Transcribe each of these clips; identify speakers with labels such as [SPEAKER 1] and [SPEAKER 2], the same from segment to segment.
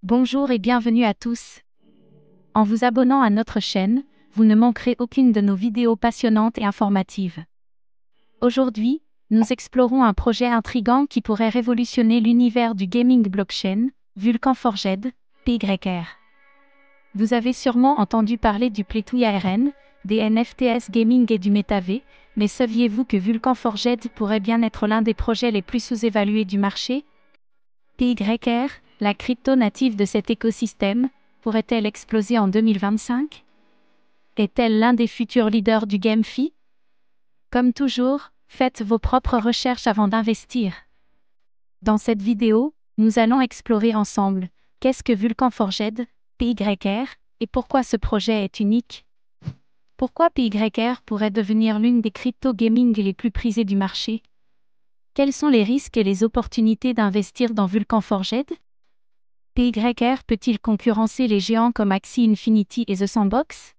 [SPEAKER 1] Bonjour et bienvenue à tous. En vous abonnant à notre chaîne, vous ne manquerez aucune de nos vidéos passionnantes et informatives. Aujourd'hui, nous explorons un projet intrigant qui pourrait révolutionner l'univers du gaming blockchain, Vulcan Forged, PYR. Vous avez sûrement entendu parler du Play-to ARN, des NFTs gaming et du MetaV, mais saviez-vous que Vulcan Forged pourrait bien être l'un des projets les plus sous-évalués du marché? PYR, la crypto native de cet écosystème, pourrait-elle exploser en 2025? Est-elle l'un des futurs leaders du GameFi? Comme toujours, faites vos propres recherches avant d'investir. Dans cette vidéo, nous allons explorer ensemble qu'est-ce que Vulcan Forged, PYR, et pourquoi ce projet est unique. Pourquoi PYR pourrait devenir l'une des crypto gaming les plus prisées du marché? Quels sont les risques et les opportunités d'investir dans Vulcan Forged? PYR peut-il concurrencer les géants comme Axie Infinity et The Sandbox?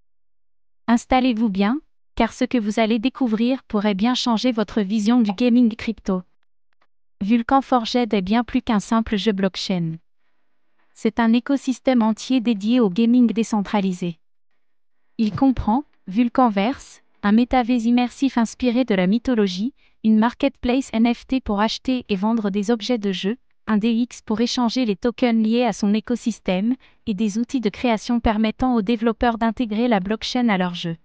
[SPEAKER 1] Installez-vous bien, car ce que vous allez découvrir pourrait bien changer votre vision du gaming crypto. Vulcan Forged est bien plus qu'un simple jeu blockchain. C'est un écosystème entier dédié au gaming décentralisé. Il comprend Vulcanverse, un métavers immersif inspiré de la mythologie, une marketplace NFT pour acheter et vendre des objets de jeu, un DX pour échanger les tokens liés à son écosystème, et des outils de création permettant aux développeurs d'intégrer la blockchain à leur jeu.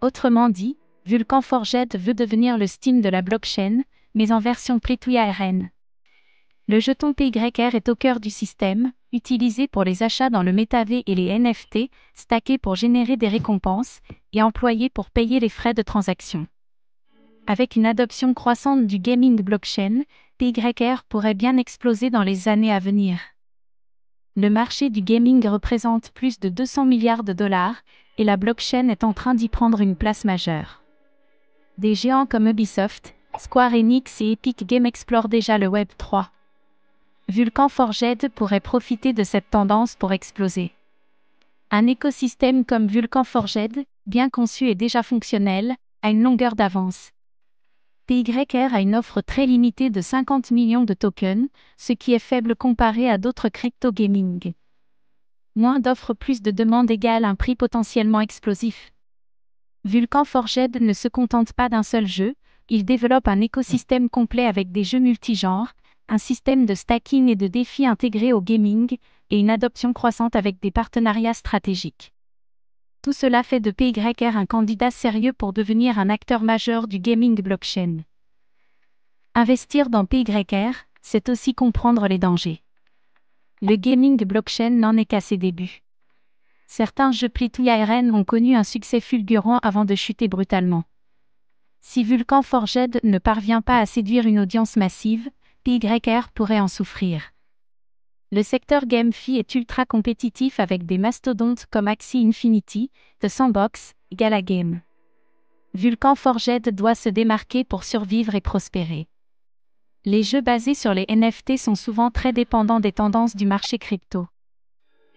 [SPEAKER 1] Autrement dit, Vulcan Forged veut devenir le Steam de la blockchain, mais en version Play-to ARN. Le jeton PYR est au cœur du système, utilisé pour les achats dans le métavers et les NFT, stacké pour générer des récompenses, et employé pour payer les frais de transaction. Avec une adoption croissante du gaming blockchain, PYR pourrait bien exploser dans les années à venir. Le marché du gaming représente plus de 200 milliards de dollars, et la blockchain est en train d'y prendre une place majeure. Des géants comme Ubisoft, Square Enix et Epic Games explorent déjà le Web 3. Vulcan Forged pourrait profiter de cette tendance pour exploser. Un écosystème comme Vulcan Forged, bien conçu et déjà fonctionnel, a une longueur d'avance. PYR a une offre très limitée de 50 millions de tokens, ce qui est faible comparé à d'autres crypto gaming. Moins d'offres, plus de demandes égale un prix potentiellement explosif. Vulcan Forged ne se contente pas d'un seul jeu, il développe un écosystème complet avec des jeux multigenres, un système de stacking et de défis intégrés au gaming, et une adoption croissante avec des partenariats stratégiques. Tout cela fait de PYR un candidat sérieux pour devenir un acteur majeur du gaming blockchain. Investir dans PYR, c'est aussi comprendre les dangers. Le gaming blockchain n'en est qu'à ses débuts. Certains jeux Play-to ARN ont connu un succès fulgurant avant de chuter brutalement. Si Vulcan Forged ne parvient pas à séduire une audience massive, PYR pourrait en souffrir. Le secteur GameFi est ultra compétitif avec des mastodontes comme Axie Infinity, The Sandbox, Gala Game. Vulcan Forged doit se démarquer pour survivre et prospérer. Les jeux basés sur les NFT sont souvent très dépendants des tendances du marché crypto.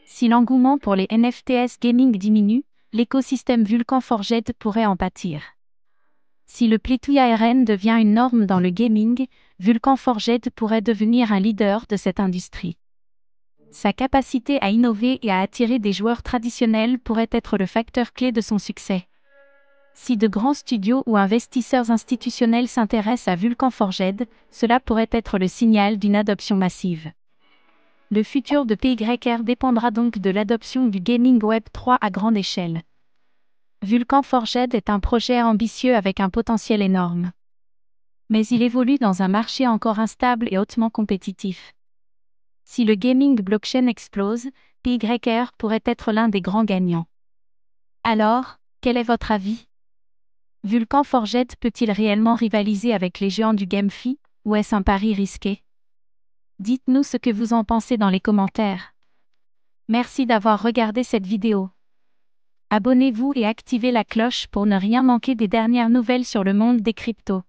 [SPEAKER 1] Si l'engouement pour les NFTs gaming diminue, l'écosystème Vulcan Forged pourrait en pâtir. Si le Play-to ARN devient une norme dans le gaming, Vulcan Forged pourrait devenir un leader de cette industrie. Sa capacité à innover et à attirer des joueurs traditionnels pourrait être le facteur clé de son succès. Si de grands studios ou investisseurs institutionnels s'intéressent à Vulcan Forged, cela pourrait être le signal d'une adoption massive. Le futur de PYR dépendra donc de l'adoption du gaming Web 3 à grande échelle. Vulcan Forged est un projet ambitieux avec un potentiel énorme. Mais il évolue dans un marché encore instable et hautement compétitif. Si le gaming blockchain explose, PYR pourrait être l'un des grands gagnants. Alors, quel est votre avis? Vulcan Forged peut-il réellement rivaliser avec les géants du GameFi, ou est-ce un pari risqué? Dites-nous ce que vous en pensez dans les commentaires. Merci d'avoir regardé cette vidéo. Abonnez-vous et activez la cloche pour ne rien manquer des dernières nouvelles sur le monde des cryptos.